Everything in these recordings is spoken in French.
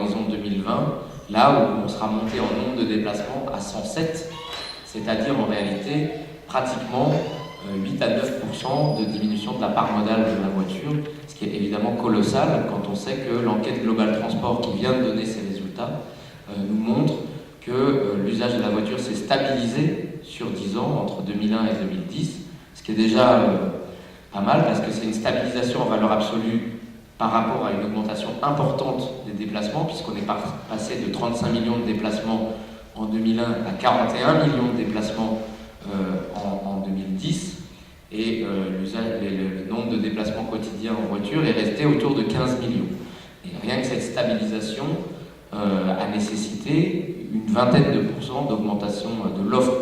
horizon 2020, là où on sera monté en nombre de déplacements à 107, c'est-à-dire en réalité pratiquement 8 à 9% de diminution de la part modale de la voiture, ce qui est évidemment colossal quand on sait que l'enquête Global Transport qui vient de donner ses résultats nous montre que l'usage de la voiture s'est stabilisé sur 10 ans, entre 2001 et 2010, ce qui est déjà pas mal parce que c'est une stabilisation en valeur absolue par rapport à une augmentation importante des déplacements, puisqu'on est passé de 35 millions de déplacements en 2001 à 41 millions de déplacements en 2010, et le nombre de déplacements quotidiens en voiture est resté autour de 15 millions. Et rien que cette stabilisation a nécessité une vingtaine de pourcents d'augmentation de l'offre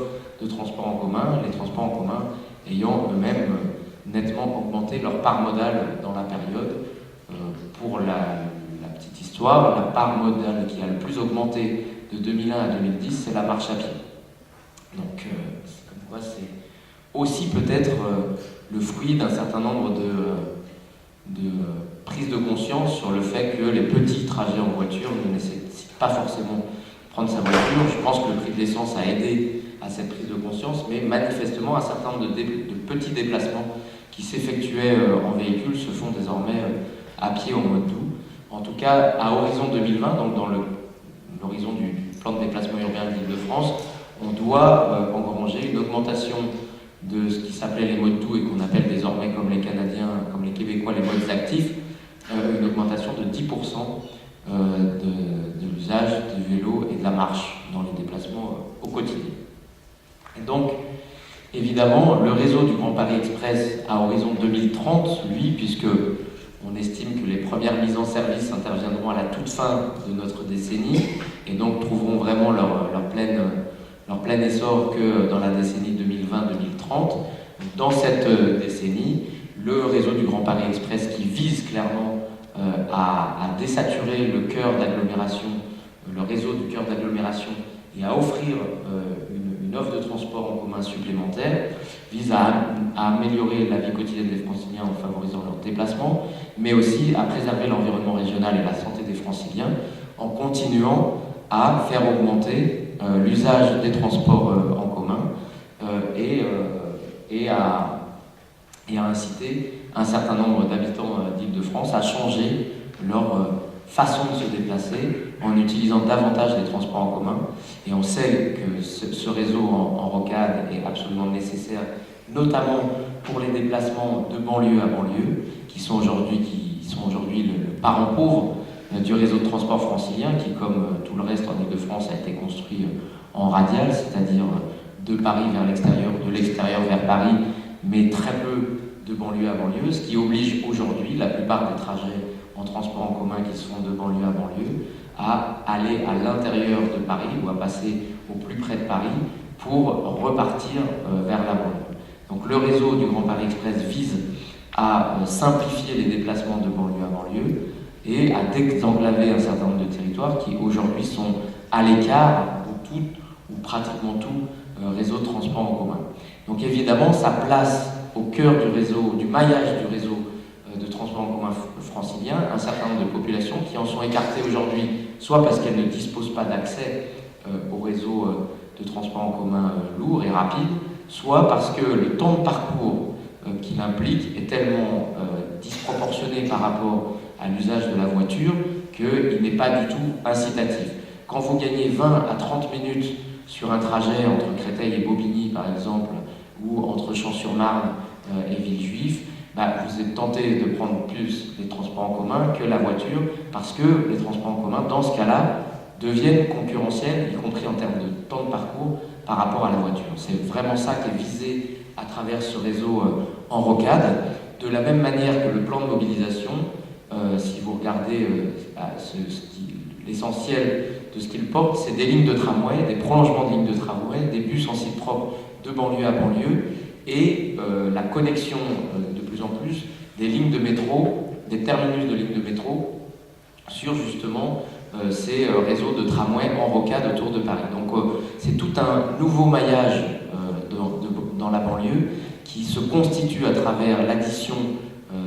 de transport en commun, les transports en commun ayant eux-mêmes nettement augmenté leur part modale dans la période. Pour la petite histoire, la part modale qui a le plus augmenté de 2001 à 2010, c'est la marche à pied. Donc, c'est comme quoi c'est aussi peut-être le fruit d'un certain nombre de prises de conscience sur le fait que les petits trajets en voiture ne nécessitent pas forcément de prendre sa voiture. Je pense que le prix de l'essence a aidé à cette prise de conscience, mais manifestement, un certain nombre de petits déplacements qui s'effectuaient en véhicule se font désormais à pied au mode doux. En tout cas, à horizon 2020, donc dans l'horizon du plan de déplacement urbain d'Île-de-France, on doit engranger une augmentation de ce qui s'appelait les modes doux et qu'on appelle désormais, comme les Canadiens, comme les Québécois, les modes actifs, une augmentation de 10% de l'usage du vélo et de la marche dans les déplacements au quotidien. Et donc, évidemment, le réseau du Grand Paris Express à horizon 2030, lui, puisque on estime que les premières mises en service interviendront à la toute fin de notre décennie et donc trouveront vraiment leur plein essor que dans la décennie 2020-2030. Dans cette décennie, le réseau du Grand Paris Express qui vise clairement à désaturer le cœur d'agglomération, le réseau du cœur d'agglomération et à offrir une offre de transport en commun supplémentaire, vise à améliorer la vie quotidienne des Franciliens en favorisant leur déplacement, mais aussi à préserver l'environnement régional et la santé des Franciliens en continuant à faire augmenter l'usage des transports en commun et à inciter un certain nombre d'habitants d'Île-de-France à changer leur façon de se déplacer en utilisant davantage les transports en commun. Et on sait que ce réseau en rocade est absolument nécessaire, notamment pour les déplacements de banlieue à banlieue, qui sont aujourd'hui le parent pauvre du réseau de transport francilien, qui, comme tout le reste en Île-de-France, a été construit en radial, c'est-à-dire de Paris vers l'extérieur, de l'extérieur vers Paris, mais très peu de banlieue à banlieue, ce qui oblige aujourd'hui la plupart des trajets en transport en commun qui se font de banlieue à banlieue à aller à l'intérieur de Paris ou à passer au plus près de Paris pour repartir vers la banlieue. Donc le réseau du Grand Paris Express vise à simplifier les déplacements de banlieue à banlieue et à désenclaver un certain nombre de territoires qui aujourd'hui sont à l'écart de tout ou pratiquement tout réseau de transport en commun. Donc évidemment, ça place au cœur du réseau, du maillage du réseau de transport en commun francilien, un certain nombre de populations qui en sont écartées aujourd'hui, soit parce qu'elles ne disposent pas d'accès au réseau de transport en commun lourd et rapide, soit parce que le temps de parcours qu'il implique est tellement disproportionné par rapport à l'usage de la voiture qu'il n'est pas du tout incitatif. Quand vous gagnez 20 à 30 minutes sur un trajet entre Créteil et Bobigny, par exemple, ou entre Champs-sur-Marne et Villejuif, vous êtes tenté de prendre plus les transports en commun que la voiture, parce que les transports en commun, dans ce cas-là, deviennent concurrentiels, y compris en termes de temps de parcours, par rapport à la voiture. C'est vraiment ça qui est visé à travers ce réseau en rocade. De la même manière que le plan de mobilisation, si vous regardez l'essentiel de ce qu'il porte, c'est des lignes de tramway, des prolongements de lignes de tramway, des bus en site propre de banlieue à banlieue, et la connexion de plus en plus des lignes de métro, des terminus de lignes de métro, sur justement ces réseaux de tramway en rocade autour de Paris. Donc c'est tout un nouveau maillage dans la banlieue qui se constitue à travers l'addition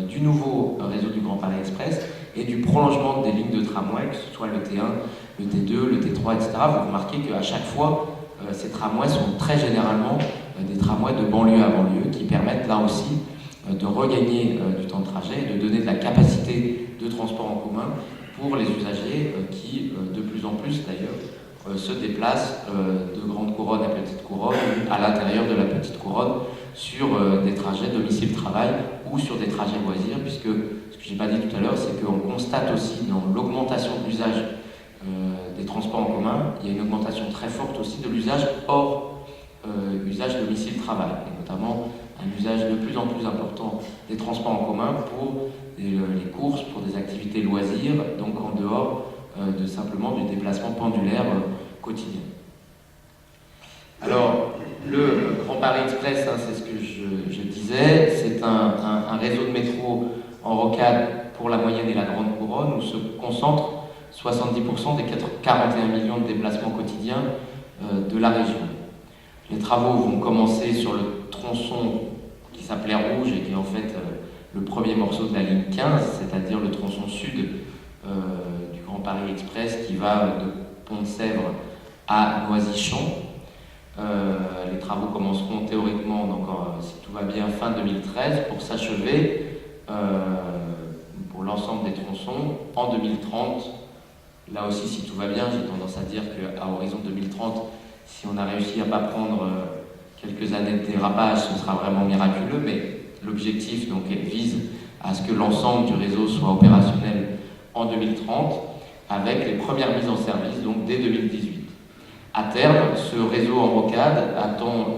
du nouveau réseau du Grand Paris Express et du prolongement des lignes de tramway, que ce soit le T1, le T2, le T3, etc. Vous remarquez qu'à chaque fois, ces tramways sont très généralement des tramways de banlieue à banlieue qui permettent là aussi de regagner du temps de trajet et de donner de la capacité de transport en commun pour les usagers qui, de plus en plus d'ailleurs, se déplacent de grande couronne à petite couronne, à l'intérieur de la petite couronne, sur des trajets domicile-travail ou sur des trajets loisirs, puisque ce que je n'ai pas dit tout à l'heure, c'est qu'on constate aussi dans l'augmentation de l'usage des transports en commun, il y a une augmentation très forte aussi de l'usage hors usage domicile-travail, et notamment un usage de plus en plus important des transports en commun pour les courses, pour des activités loisirs, donc en dehors de simplement du déplacement pendulaire quotidien. Alors, le Grand Paris Express, hein, c'est ce que je disais, c'est un réseau de métro en rocade pour la moyenne et la grande couronne où se concentrent 70% des 41 millions de déplacements quotidiens de la région. Les travaux vont commencer sur le tronçon qui s'appelait Rouge et qui est en fait le premier morceau de la ligne 15, c'est-à-dire le tronçon sud du Grand Paris Express qui va de Pont-de-Sèvres à Noisy-Champs. Les travaux commenceront théoriquement, donc, si tout va bien, fin 2013 pour s'achever pour l'ensemble des tronçons en 2030. Là aussi, si tout va bien, j'ai tendance à dire qu'à horizon 2030, si on a réussi à ne pas prendre quelques années de dérapage, ce sera vraiment miraculeux, mais l'objectif donc vise à ce que l'ensemble du réseau soit opérationnel en 2030, avec les premières mises en service donc dès 2018. À terme, ce réseau en rocade attend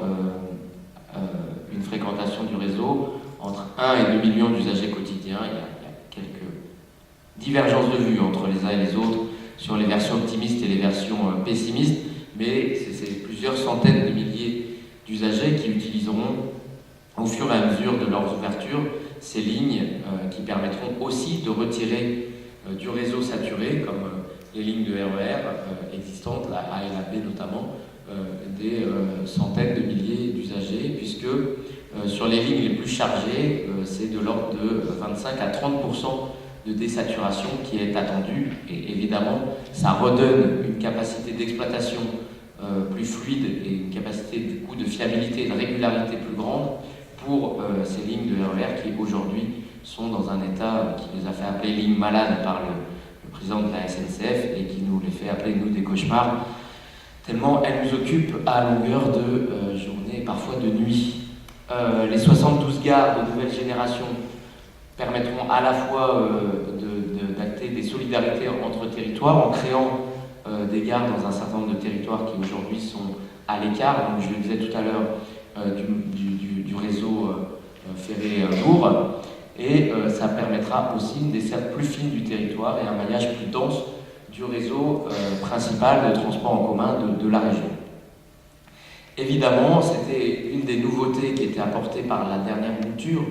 une fréquentation du réseau entre 1 et 2 millions d'usagers quotidiens. Il y a quelques divergences de vues entre les uns et les autres sur les versions optimistes et les versions pessimistes, mais c'est plusieurs centaines de milliers d'usagers qui utiliseront au fur et à mesure de leurs ouvertures ces lignes qui permettront aussi de retirer du réseau saturé, comme les lignes de RER existantes, la A et la B notamment, des centaines de milliers d'usagers, puisque sur les lignes les plus chargées, c'est de l'ordre de 25 à 30% de désaturation qui est attendue, et évidemment ça redonne une capacité d'exploitation plus fluide et une capacité du coup de fiabilité et de régularité plus grande pour ces lignes de RER qui aujourd'hui sont dans un état qui les a fait appeler lignes malades par le président de la SNCF et qui nous les fait appeler nous des cauchemars, tellement elles nous occupent à longueur de journée et parfois de nuit. Les 72 gares de nouvelle génération permettront à la fois d'acter des solidarités entre territoires en créant des gares dans un certain nombre de territoires qui aujourd'hui sont à l'écart, donc je le disais tout à l'heure, du réseau ferré lourd, et ça permettra aussi une desserte plus fine du territoire et un maillage plus dense du réseau principal de transport en commun de la région. Évidemment, c'était une des nouveautés qui était apportée par la dernière mouture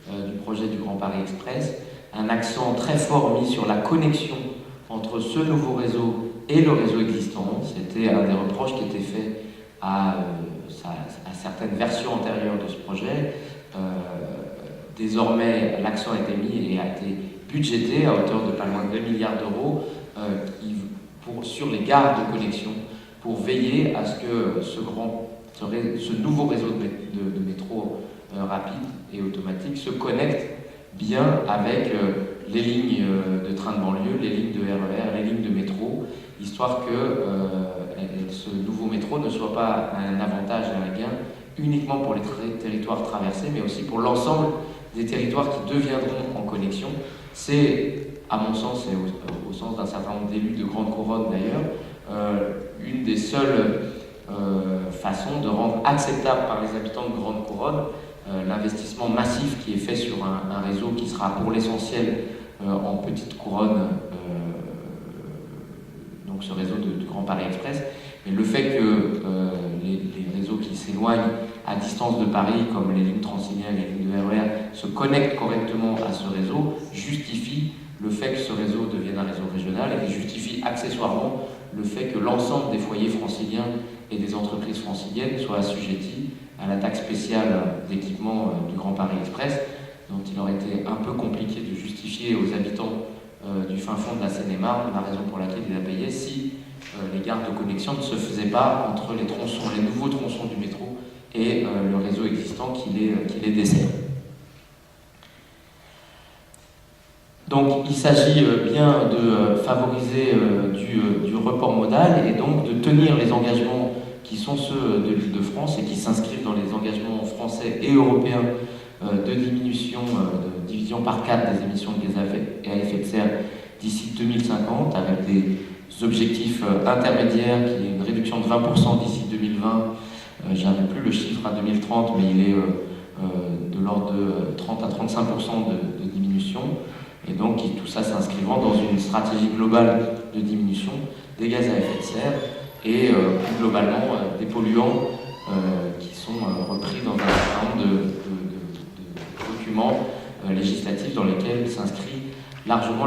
du projet du Grand Paris Express, un accent très fort mis sur la connexion entre ce nouveau réseau et le réseau existant. C'était un des reproches qui était fait à certaines versions antérieures de ce projet. Désormais, l'accent a été mis et a été budgété à hauteur de pas loin de 2 milliards d'euros sur les gares de connexion pour veiller à ce que ce nouveau réseau de métro rapide et automatique se connecte bien avec les lignes de train de banlieue, les lignes de RER, les lignes de métro, histoire que ce nouveau métro ne soit pas un avantage et un gain uniquement pour les territoires traversés, mais aussi pour l'ensemble des territoires qui deviendront en connexion. C'est, à mon sens, et au sens d'un certain nombre d'élus de Grande Couronne d'ailleurs, une des seules façons de rendre acceptable par les habitants de Grande Couronne l'investissement massif qui est fait sur un réseau qui sera pour l'essentiel en petite couronne, donc ce réseau du Grand Paris Express, mais le fait que les réseaux qui s'éloignent à distance de Paris, comme les lignes Transilien et les lignes de RER, se connectent correctement à ce réseau, justifie le fait que ce réseau devienne un réseau régional et qui justifie accessoirement le fait que l'ensemble des foyers franciliens et des entreprises franciliennes soient assujettis à la taxe spéciale d'équipement du Grand Paris Express. dont il aurait été un peu compliqué de justifier aux habitants du fin fond de la Seine-et-Marne la raison pour laquelle il la payait si les gares de connexion ne se faisaient pas entre les tronçons, les nouveaux tronçons du métro et le réseau existant qui les dessert. Donc il s'agit bien de favoriser du report modal et donc de tenir les engagements qui sont ceux de l'Île-de-France et qui s'inscrivent dans les engagements français et européens de diminution, de division par 4 des émissions de gaz à effet de serre d'ici 2050, avec des objectifs intermédiaires qui est une réduction de 20% d'ici 2020. Je n'avais plus le chiffre à 2030, mais il est de l'ordre de 30 à 35% de diminution. Et donc tout ça s'inscrivant dans une stratégie globale de diminution des gaz à effet de serre et plus globalement des polluants qui sont repris dans un certain nombre de documents législatifs dans lesquels s'inscrit largement